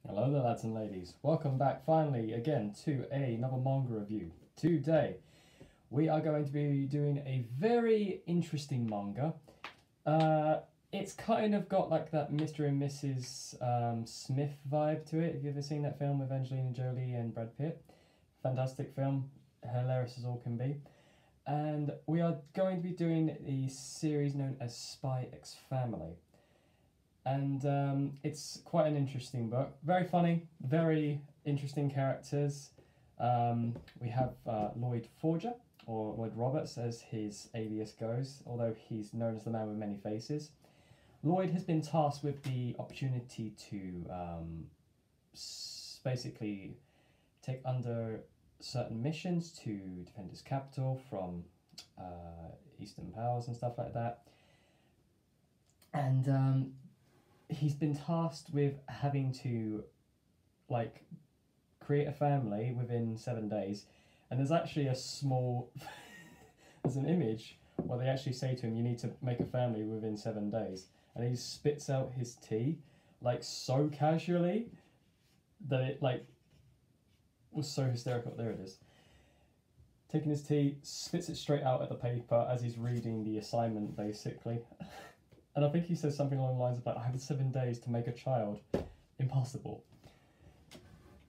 Hello there, lads and ladies. Welcome back finally again to another manga review. Today we are going to be doing a very interesting manga. It's kind of got like that Mr. and Mrs. Smith vibe to it. Have you ever seen that film with Angelina Jolie and Brad Pitt? Fantastic film, hilarious as all can be. And we are going to be doing the series known as Spy X Family. And it's quite an interesting book. Very funny, very interesting characters. We have Lloyd Forger, or Lloyd Roberts as his alias goes, although he's known as the man with many faces. Lloyd has been tasked with the opportunity to basically take under certain missions to defend his capital from Eastern powers and stuff like that. And he's been tasked with having to like create a family within 7 days, and there's actually a small there's an image where they actually say to him, you need to make a family within 7 days, and he spits out his tea like so casually that it like was so hysterical. There it is, taking his tea, spits it straight out at the paper as he's reading the assignment basically. And I think he says something along the lines of like, I have 7 days to make a child. Impossible.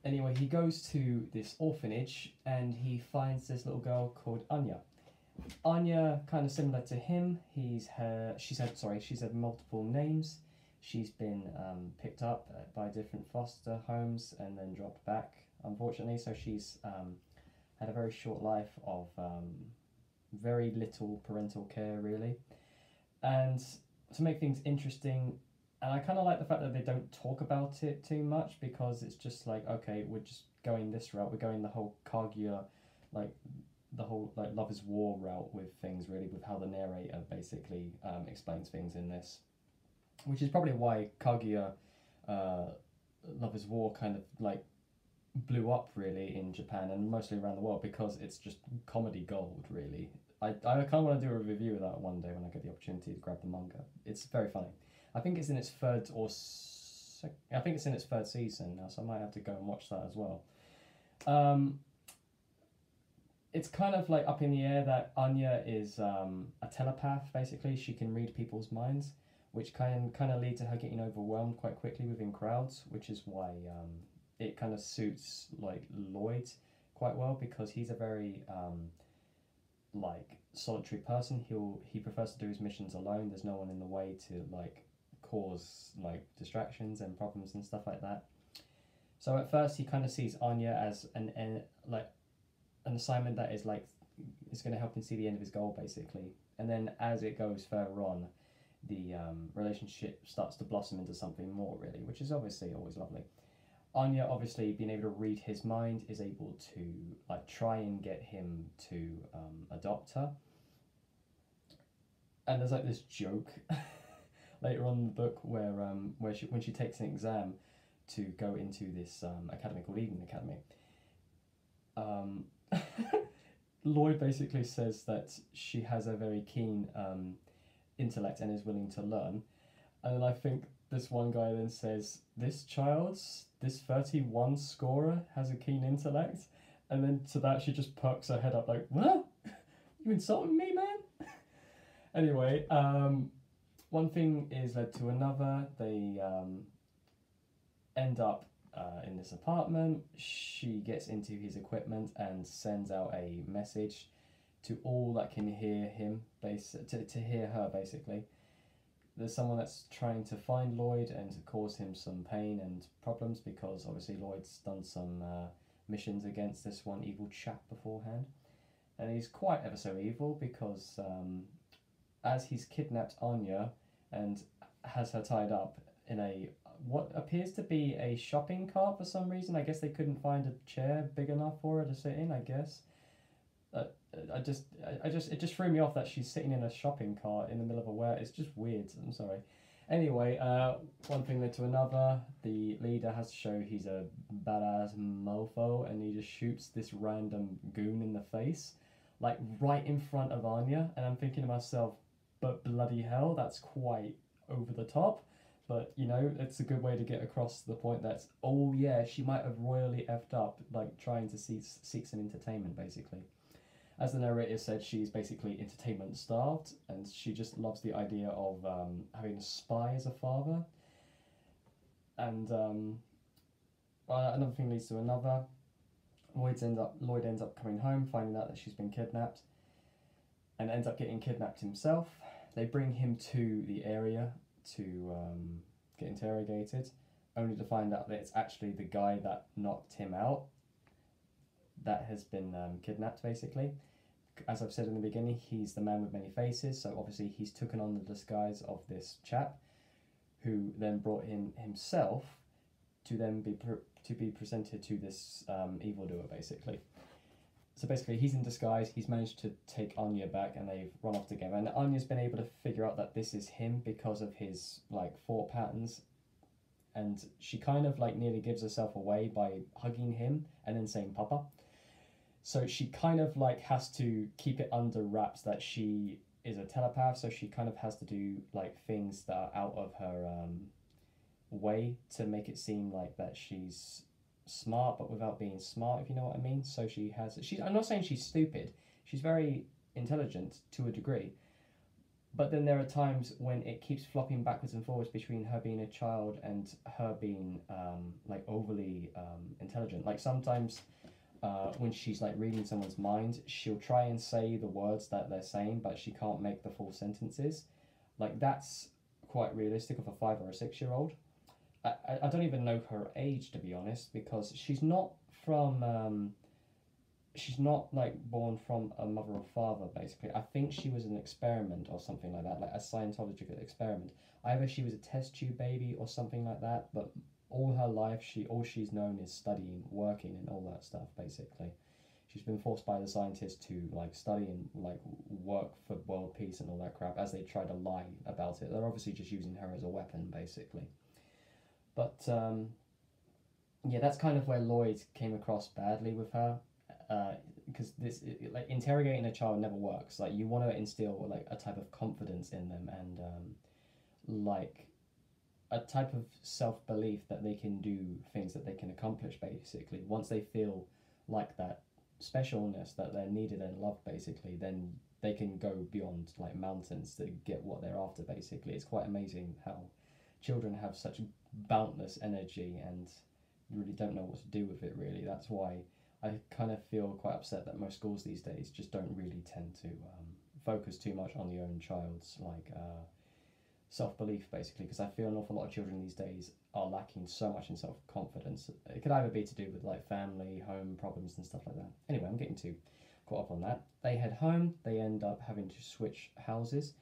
Anyway, he goes to this orphanage and he finds this little girl called Anya. Anya, kind of similar to him, she's had multiple names. She's been picked up by different foster homes and then dropped back, unfortunately. So she's had a very short life of very little parental care, really. And to make things interesting, and I kind of like the fact that they don't talk about it too much, because it's just like, okay, we're just going this route, we're going the whole Kaguya, like the whole like Love is War route with things, really, with how the narrator basically explains things in this, which is probably why Kaguya Love is War kind of like blew up really in Japan and mostly around the world, because it's just comedy gold, really. I kind of want to do a review of that one day when I get the opportunity to grab the manga. It's very funny. I think it's in its third season now, so I might have to go and watch that as well. It's kind of like up in the air that Anya is a telepath. Basically, she can read people's minds, which kind of lead to her getting overwhelmed quite quickly within crowds, which is why it kind of suits like Lloyd quite well, because he's a very like solitary person. He prefers to do his missions alone. There's no one in the way to like cause like distractions and problems and stuff like that. So at first he kind of sees Anya as an assignment that is like is going to help him see the end of his goal, basically. And then as it goes further on, the relationship starts to blossom into something more, really, which is obviously always lovely. Anya, obviously being able to read his mind, is able to like try and get him to adopt her. And there's like this joke later on in the book where when she takes an exam to go into this academy called Eden Academy, Lloyd basically says that she has a very keen intellect and is willing to learn. And then I think this one guy then says, this 31 scorer has a keen intellect. And then to that she just perks her head up like, what? You insulting me, man? Anyway, one thing is led to another. They end up in this apartment. She gets into his equipment and sends out a message to all that can hear him, to hear her, basically. There's someone that's trying to find Lloyd and to cause him some pain and problems, because obviously Lloyd's done some missions against this one evil chap beforehand. And he's quite ever so evil, because as he's kidnapped Anya and has her tied up in a what appears to be a shopping cart for some reason. I guess they couldn't find a chair big enough for her to sit in, I guess. It just threw me off that she's sitting in a shopping cart in the middle of a warehouse. It's just weird. I'm sorry. Anyway, one thing led to another. The leader has to show he's a badass mofo, and he just shoots this random goon in the face, like right in front of Anya. And I'm thinking to myself, but bloody hell, that's quite over the top. But you know, it's a good way to get across the point that, oh yeah, she might have royally effed up, like trying to seek some entertainment, basically. As the narrator said, she's basically entertainment starved, and she just loves the idea of having a spy as a father. And another thing leads to another. Lloyd ends up coming home, finding out that she's been kidnapped, and ends up getting kidnapped himself. They bring him to the area to get interrogated, only to find out that it's actually the guy that knocked him out that has been kidnapped, basically. As I've said in the beginning, he's the man with many faces, so obviously he's taken on the disguise of this chap, who then brought him himself to then be presented to this evildoer, basically. So basically, he's in disguise. He's managed to take Anya back, and they've run off together. And Anya's been able to figure out that this is him because of his like thought patterns, and she kind of like nearly gives herself away by hugging him and then saying "Papa." So she kind of like has to keep it under wraps that she is a telepath. So she kind of has to do like things that are out of her way to make it seem like that she's smart, but without being smart, if you know what I mean. So I'm not saying she's stupid. She's very intelligent to a degree. But then there are times when it keeps flopping backwards and forwards between her being a child and her being like overly intelligent. Like sometimes when she's like reading someone's mind, she'll try and say the words that they're saying, but she can't make the full sentences. Like that's quite realistic of a 5 or a 6-year-old. I don't even know her age, to be honest, because she's not like born from a mother or father, basically. I think she was an experiment or something like that, like a Scientological experiment. Either she was a test tube baby or something like that, but all her life all she's known is studying, working, and all that stuff, basically. She's been forced by the scientists to like study and like work for world peace and all that crap as they try to lie about it. They're obviously just using her as a weapon, basically. But yeah, that's kind of where Lloyd came across badly with her, because like interrogating a child never works. Like you want to instill like a type of confidence in them and like a type of self-belief that they can do things that they can accomplish, basically. Once they feel like that specialness, that they're needed and loved, basically, then they can go beyond like mountains to get what they're after, basically. It's quite amazing how children have such boundless energy and you really don't know what to do with it, really. That's why I kind of feel quite upset that most schools these days just don't really tend to focus too much on the own child's like self-belief, basically, because I feel an awful lot of children these days are lacking so much in self-confidence. It could either be to do with like family, home problems and stuff like that. Anyway, I'm getting too caught up on that. They head home, they end up having to switch houses,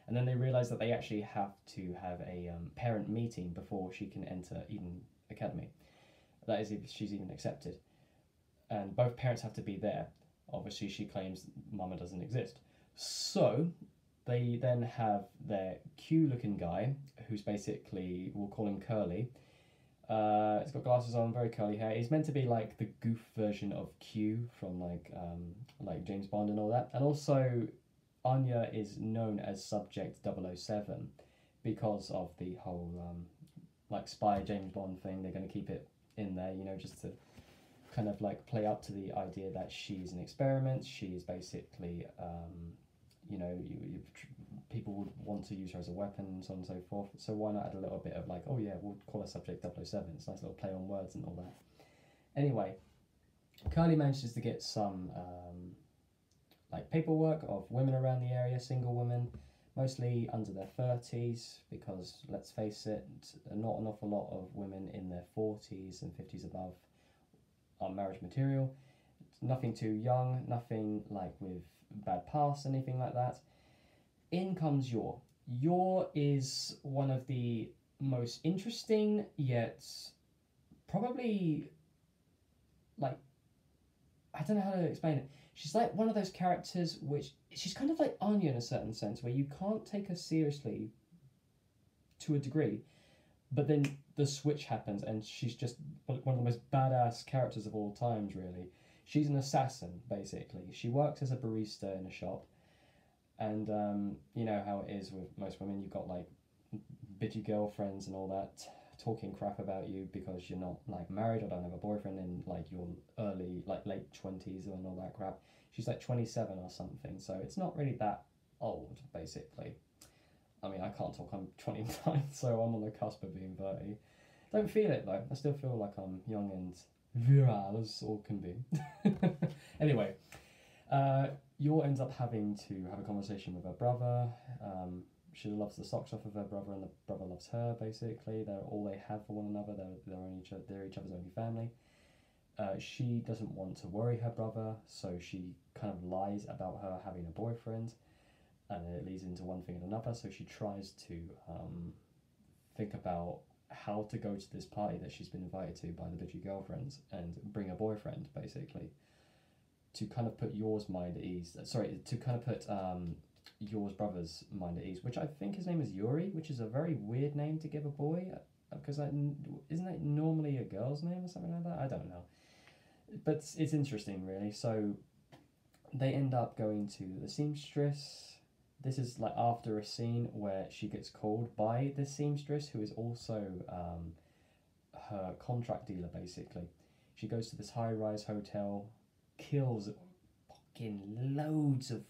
and then they realise that they actually have to have a parent meeting before she can enter Eden Academy. That is, if she's even accepted. And both parents have to be there. Obviously, she claims Mama doesn't exist. So they then have their Q-looking guy, who's basically, we'll call him Curly. He's got glasses on, very curly hair. He's meant to be like the goof version of Q from like James Bond and all that. And also, Anya is known as Subject 007 because of the whole like spy James Bond thing. They're going to keep it in there, you know, just to kind of like play up to the idea that she's an experiment. She is basically, you know, people would want to use her as a weapon and so on and so forth. So why not add a little bit of like, oh yeah, we'll call her Subject 007. It's a nice little play on words and all that. Anyway, Curly manages to get some like paperwork of women around the area, single women, mostly under their 30s, because let's face it, not an awful lot of women in their 40s and 50s above are marriage material. Nothing too young, nothing like with bad past, anything like that. In comes Yor. Yor is one of the most interesting, yet probably, like, I don't know how to explain it. She's like one of those characters which, she's kind of like Anya in a certain sense, where you can't take her seriously to a degree, but then the switch happens and she's just one of the most badass characters of all times, really. She's an assassin, basically. She works as a barista in a shop, and you know how it is with most women. You've got like bitchy girlfriends and all that talking crap about you because you're not like married or don't have a boyfriend in like your early like late 20s and all that crap. She's like 27 or something, so it's not really that old basically. I mean, I can't talk, I'm 29, so I'm on the cusp of being 30. Don't feel it though, I still feel like I'm young and virile as all can be. Anyway, Yor ends up having to have a conversation with her brother. She loves the socks off of her brother, and the brother loves her. Basically, they're all they have for one another. They're each other's only family. She doesn't want to worry her brother, so she kind of lies about her having a boyfriend, and it leads into one thing and another. So she tries to think about how to go to this party that she's been invited to by the bitchy girlfriends and bring a boyfriend, basically, to kind of put Yor's mind at ease. Sorry, to kind of put Yor's brother's mind at ease, which I think his name is Yuri, which is a very weird name to give a boy, because isn't that normally a girl's name or something like that? I don't know. But it's interesting, really. So they end up going to the seamstress. This is like after a scene where she gets called by the seamstress, who is also her contract dealer, basically. She goes to this high-rise hotel, kills fucking loads of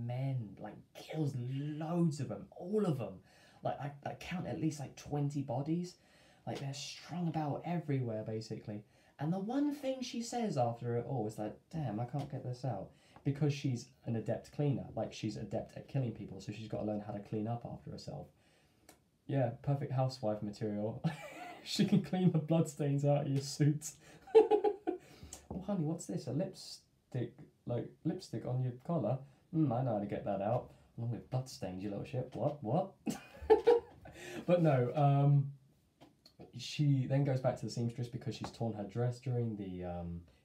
men, like kills loads of them, all of them. Like I count at least like 20 bodies. Like they're strung about everywhere, basically. And the one thing she says after it all is like, damn, I can't get this out. Because she's an adept cleaner, like she's adept at killing people, so she's got to learn how to clean up after herself. Yeah, perfect housewife material. She can clean the bloodstains out of your suit. Oh, honey, what's this? A lipstick on your collar? I know how to get that out. Along with bloodstains, you little shit. What? But no, she then goes back to the seamstress because she's torn her dress during the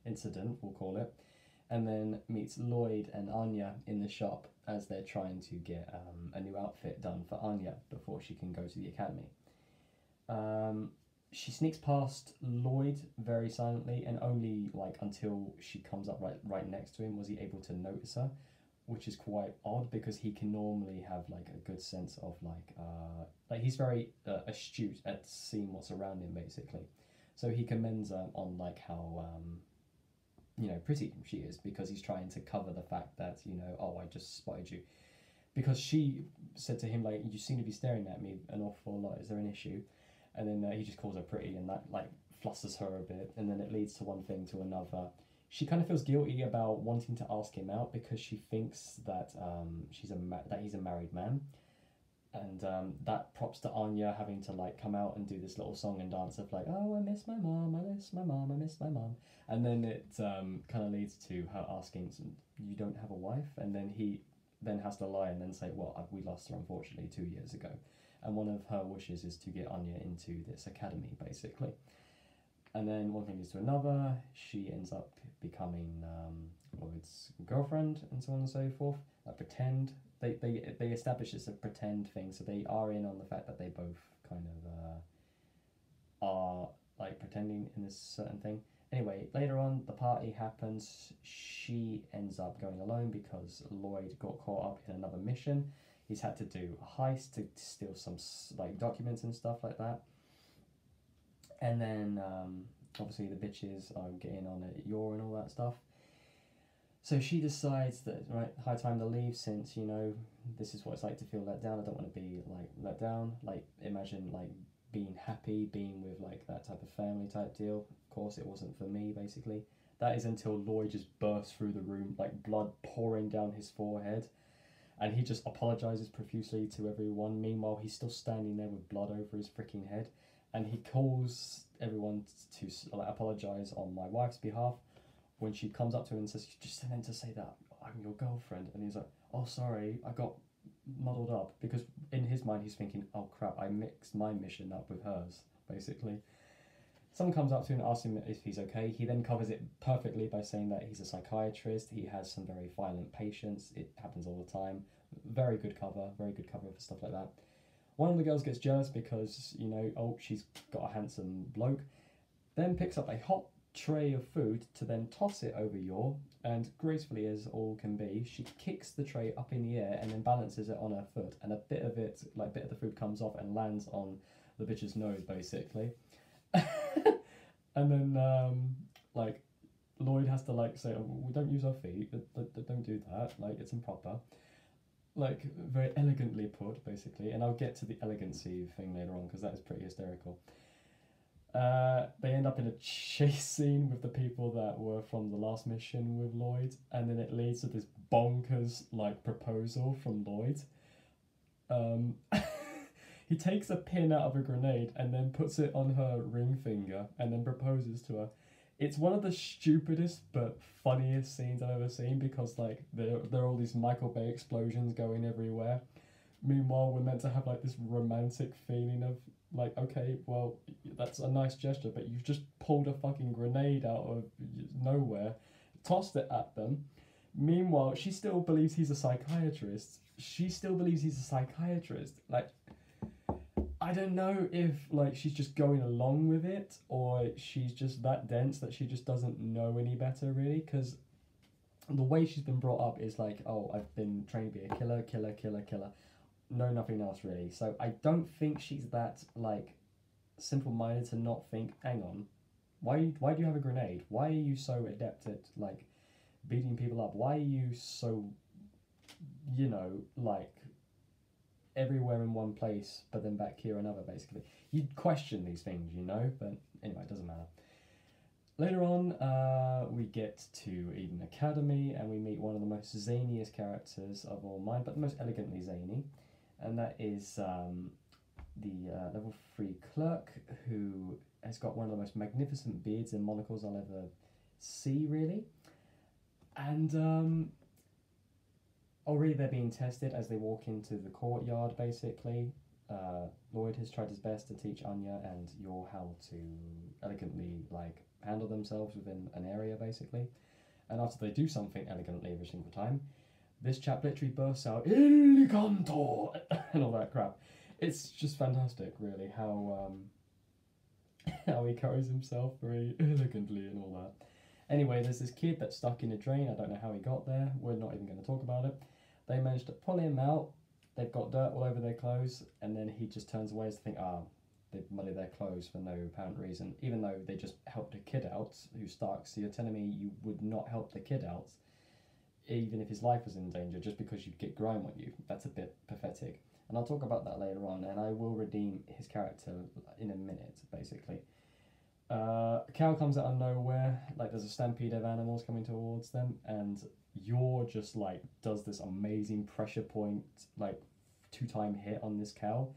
incident, we'll call it, and then meets Lloyd and Anya in the shop as they're trying to get a new outfit done for Anya before she can go to the academy. She sneaks past Lloyd very silently, and only like until she comes up right next to him was he able to notice her, which is quite odd because he can normally have like a good sense of like he's very astute at seeing what's around him, basically. So he commends her on like how pretty she is, because he's trying to cover the fact that oh, I just spotted you, because she said to him like, you seem to be staring at me an awful lot, is there an issue? And then he just calls her pretty, and that like flusters her a bit, and then it leads to one thing to another. She kind of feels guilty about wanting to ask him out because she thinks that that he's a married man, and that props to Anya having to like come out and do this little song and dance of like, oh, I miss my mom, I miss my mom, I miss my mom, and then it kind of leads to her asking, you don't have a wife? And then he then has to lie and then say, well, we lost her unfortunately 2 years ago. And one of her wishes is to get Anya into this academy, basically. And then one thing leads to another. She ends up becoming Lloyd's girlfriend, and so on and so forth. Like pretend. They establish it's a pretend thing, so they are in on the fact that they both kind of are like pretending in this certain thing. Anyway, later on, the party happens. She ends up going alone because Lloyd got caught up in another mission. He's had to do a heist to steal some like documents and stuff like that. And then obviously the bitches are getting on at Yor and all that stuff. So she decides that right, high time to leave, since this is what it's like to feel let down. I don't want to be like let down. Like imagine like being happy, being with like that type of family type deal. Of course, it wasn't for me. Basically, that is until Lloyd just bursts through the room, like blood pouring down his forehead. And he just apologises profusely to everyone. Meanwhile, he's still standing there with blood over his freaking head. And he calls everyone to apologise on my wife's behalf. When she comes up to him and says, you just meant to say that I'm your girlfriend. And he's like, oh, sorry, I got muddled up. Because in his mind, he's thinking, oh, crap, I mixed my mission up with hers, basically. Someone comes up to him and asks him if he's okay. He then covers it perfectly by saying that he's a psychiatrist. He has some very violent patients. It happens all the time. Very good cover for stuff like that. One of the girls gets jealous because, oh, she's got a handsome bloke. Then picks up a hot tray of food to then toss it over Yor, and gracefully as all can be, she kicks the tray up in the air and then balances it on her foot, and a bit of it, like bit of the food, comes off and lands on the bitch's nose, basically. And then like Lloyd has to like say, oh, we don't use our feet, don't do that, like it's improper. Like very elegantly put, basically, and I'll get to the elegancy thing later on because that is pretty hysterical. They end up in a chase scene with the people that were from the last mission with Lloyd, and then it leads to this bonkers like proposal from Lloyd. He takes a pin out of a grenade and then puts it on her ring finger and then proposes to her. It's one of the stupidest but funniest scenes I've ever seen because like there are all these Michael Bay explosions going everywhere. Meanwhile, we're meant to have like this romantic feeling of like, okay, well, that's a nice gesture, but you've just pulled a fucking grenade out of nowhere, tossed it at them. Meanwhile, she still believes he's a psychiatrist. Like, I don't know if like she's just going along with it or she's just that dense that she just doesn't know any better, really, because the way she's been brought up is like, oh, I've been trained to be a killer. No, nothing else really. So I don't think she's that like simple-minded to not think, hang on, why do you have a grenade? Why are you so adept at like beating people up? Why are you so, you know, like everywhere in one place but then back here another, basically? You'd question these things, you know, but anyway, it doesn't matter. Later on, we get to Eden Academy and we meet one of the most zaniest characters of all mine, but the most elegantly zany, and that is the level 3 clerk, who has got one of the most magnificent beards and monocles I'll ever see, really. And already they're being tested as they walk into the courtyard, basically. Lloyd has tried his best to teach Anya and Yor how to elegantly like handle themselves within an area, basically. And after they do something elegantly every single time, this chap literally bursts out "Eleganto" and all that crap. It's just fantastic, really, how he carries himself very elegantly and all that. Anyway, there's this kid that's stuck in a drain. I don't know how he got there. We're not even going to talk about it. They managed to pull him out. They've got dirt all over their clothes, and then he just turns away to think, they've muddied their clothes for no apparent reason, even though they just helped a kid out who's stuck. So you're telling me you would not help the kid out, even if his life was in danger, just because you'd get grime on you? That's a bit pathetic. And I'll talk about that later on, and I will redeem his character in a minute, basically. A cow comes out of nowhere, like there's a stampede of animals coming towards them, and Yor just like does this amazing pressure point, like 2-time hit on this cow,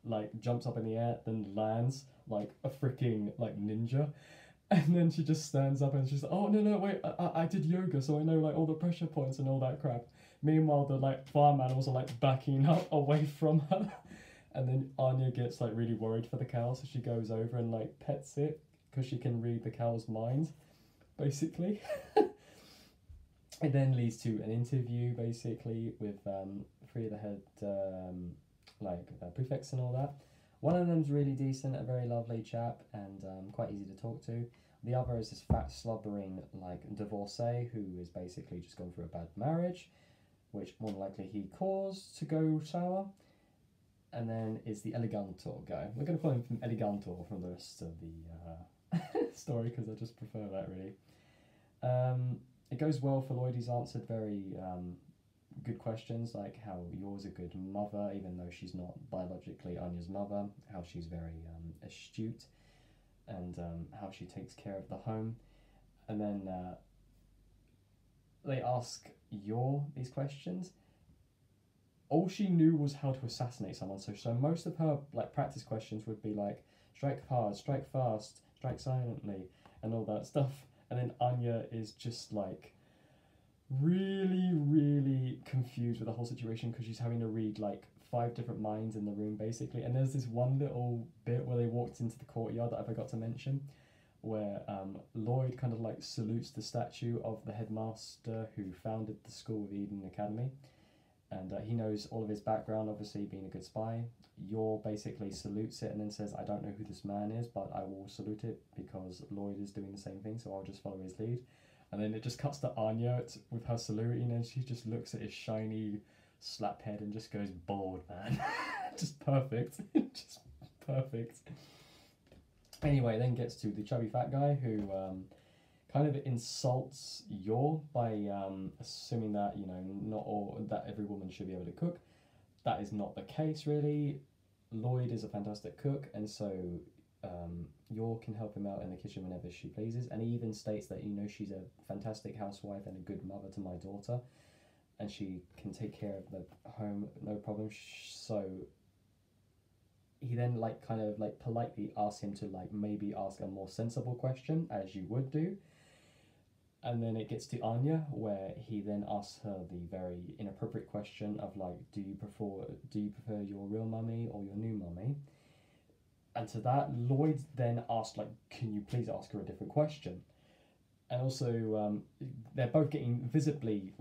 like jumps up in the air, then lands like a freaking like ninja. And then she just stands up and she's like, oh no wait, I did yoga, so I know like all the pressure points and all that crap. Meanwhile, the like farm animals are like backing up away from her. And then Anya gets like really worried for the cow, so she goes over and like pets it because she can read the cow's mind, basically. It then leads to an interview, basically, with 3 of the head prefects and all that. One of them's really decent, a very lovely chap, and quite easy to talk to. The other is this fat, slobbering, like, divorcee who is basically just gone through a bad marriage, which more than likely he caused to go sour. And then is the Elegantor guy. We're going to call him from Elegantor from the rest of the story, because I just prefer that, really. It goes well for Lloyd. He's answered very good questions, like how Yor's a good mother, even though she's not biologically Anya's mother, how she's very astute, and how she takes care of the home. And then they ask Yor these questions. All she knew was how to assassinate someone, so most of her like practice questions would be like, strike hard, strike fast, strike silently, and all that stuff. And then Anya is just like really confused with the whole situation because she's having to read like 5 different minds in the room, basically. And there's this one little bit where they walked into the courtyard that I forgot to mention, where Lloyd kind of like salutes the statue of the headmaster who founded the school of Eden Academy. and he knows all of his background, obviously being a good spy. Yor basically salutes it and then says, I don't know who this man is, but I will salute it because Lloyd is doing the same thing, so I'll just follow his lead. And then it just cuts to Anya with her saluting, and she just looks at his shiny slap head and just goes, bold, man. Just perfect. Just perfect. Anyway, then gets to the chubby fat guy who kind of insults Yor by assuming that, you know, not all, that every woman should be able to cook. That is not the case, really. Lloyd is a fantastic cook, and so Yor can help him out in the kitchen whenever she pleases, and he even states that, you know, she's a fantastic housewife and a good mother to my daughter, and she can take care of the home no problem. So he then kind of politely asks him to maybe ask a more sensible question, as you would do. And then it gets to Anya, where he then asks her the very inappropriate question of do you prefer your real mummy or your new mummy? And to that, Lloyd then asked, can you please ask her a different question? And also, they're both getting visibly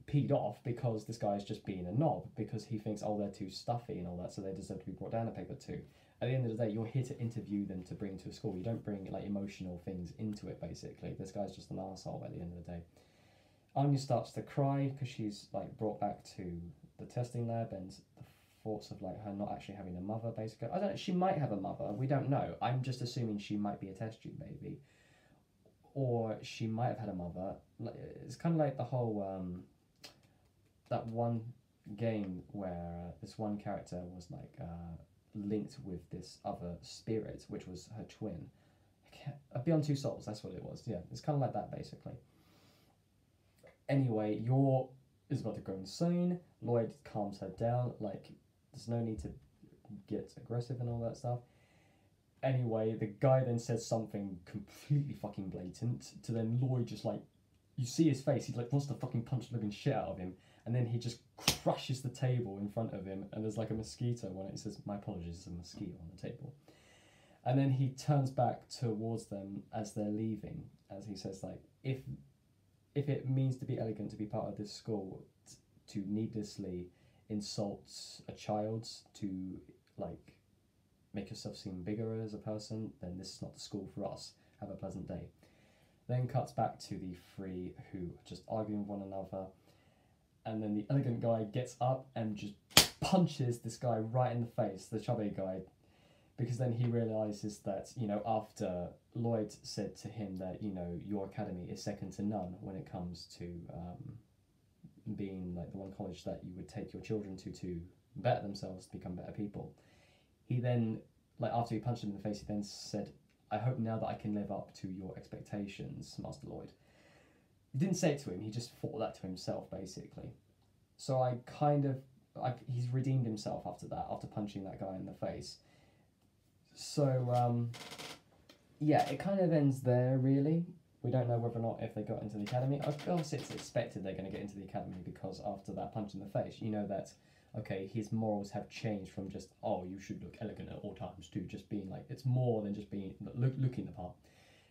peed off because this guy's just being a knob, because he thinks, oh, they're too stuffy and all that, so they deserve to be brought down a peg or two. At the end of the day, you're here to interview them to bring to a school. You don't bring emotional things into it, basically. This guy's just an arsehole at the end of the day. Anya starts to cry because she's brought back to the testing lab, and the thoughts of her not actually having a mother, basically. I don't know, she might have a mother, we don't know. I'm just assuming she might be a test tube baby. Or she might have had a mother. It's kind of like the whole that one game where this one character was linked with this other spirit, which was her twin. Beyond Two Souls, that's what it was. Yeah, it's kind of like that, basically. Anyway, Yor is about to go insane. Lloyd calms her down, there's no need to get aggressive and all that stuff. Anyway, the guy then says something completely fucking blatant to then Lloyd just you see his face, he wants to fucking punch the living shit out of him, and then he just crushes the table in front of him, and there's a mosquito on it. It says, my apologies, there's a mosquito on the table. And then he turns back towards them as they're leaving, as he says, if it means to be elegant to be part of this school, to needlessly insult a child, to make yourself seem bigger as a person, then this is not the school for us. Have a pleasant day. Then cuts back to the three who are just arguing with one another, and then the elegant guy gets up and just punches this guy right in the face, the chubby guy, because then he realises that, you know, after Lloyd said to him that, you know, your academy is second to none when it comes to being the one college that you would take your children to better themselves, to become better people. He then, after he punched him in the face, he then said, I hope now that I can live up to your expectations, Master Lloyd. He didn't say it to him, he just thought that to himself, basically. So he's redeemed himself after that, after punching that guy in the face. So, yeah, it kind of ends there, really. We don't know whether or not if they got into the academy. Of course, it's expected they're going to get into the academy, because after that punch in the face, you know that, okay, his morals have changed from just, oh, you should look elegant at all times, to just being it's more than just being looking the part.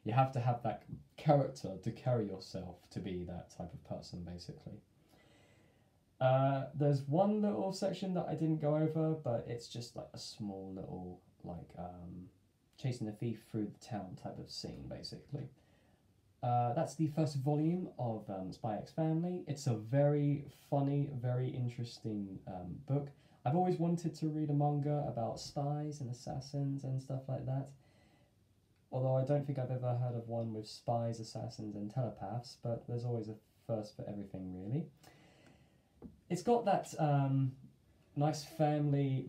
You have to have that character to carry yourself to be that type of person, basically. There's one little section that I didn't go over, but it's just a small little chasing a thief through the town type of scene, basically. That's the first volume of Spy X Family. It's a very funny, very interesting book. I've always wanted to read a manga about spies and assassins and stuff like that. Although I don't think I've ever heard of one with spies, assassins and telepaths, but there's always a first for everything, really. It's got that nice family,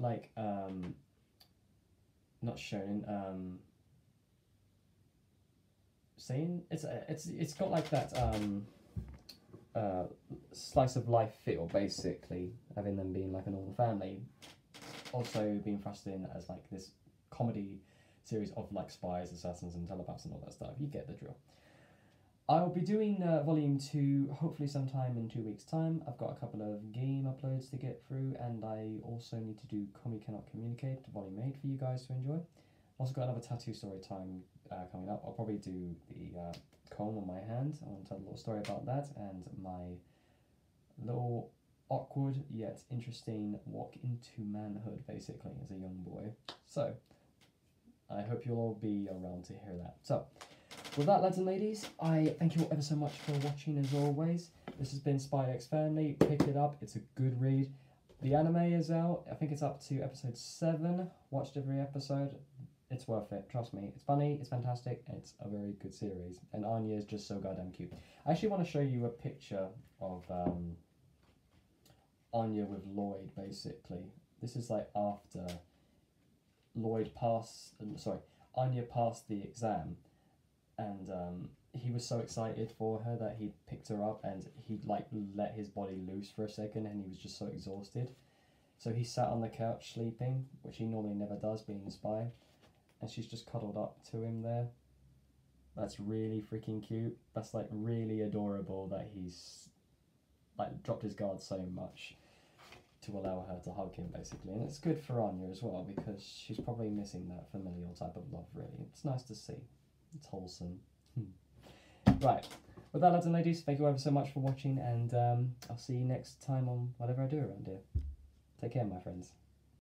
not shonen, scene. It's got that slice of life feel, basically, having them being a normal family. Also being thrust in as this comedy series of spies, assassins and telepaths and all that stuff. You get the drill. I'll be doing volume 2 hopefully sometime in 2 weeks' time. I've got a couple of game uploads to get through, and I also need to do Comi Cannot Communicate, volume 8, for you guys to enjoy. Also got another tattoo story time coming up. I'll probably do the comb on my hand. I want to tell a little story about that, and my little awkward yet interesting walk into manhood, basically, as a young boy. So, I hope you'll all be around to hear that. So, with that, lads and ladies, I thank you all ever so much for watching, as always. This has been Spy X Family. Pick it up, it's a good read. The anime is out, I think it's up to episode 7. Watched every episode. It's worth it, trust me. It's funny, it's fantastic, and it's a very good series. And Anya is just so goddamn cute. I actually want to show you a picture of Anya with Lloyd, basically. This is like after Anya passed the exam, and he was so excited for her that he picked her up and he like let his body loose for a second, and he was just so exhausted. So he sat on the couch sleeping, which he normally never does, being a spy, and she's just cuddled up to him there. That's really freaking cute. That's like really adorable that he's like dropped his guard so much to allow her to hug him, basically. And it's good for Anya as well, because she's probably missing that familial type of love, really. It's nice to see. It's wholesome. Right. With that, lads and ladies, thank you ever so much for watching, and I'll see you next time on whatever I do around here. Take care, my friends.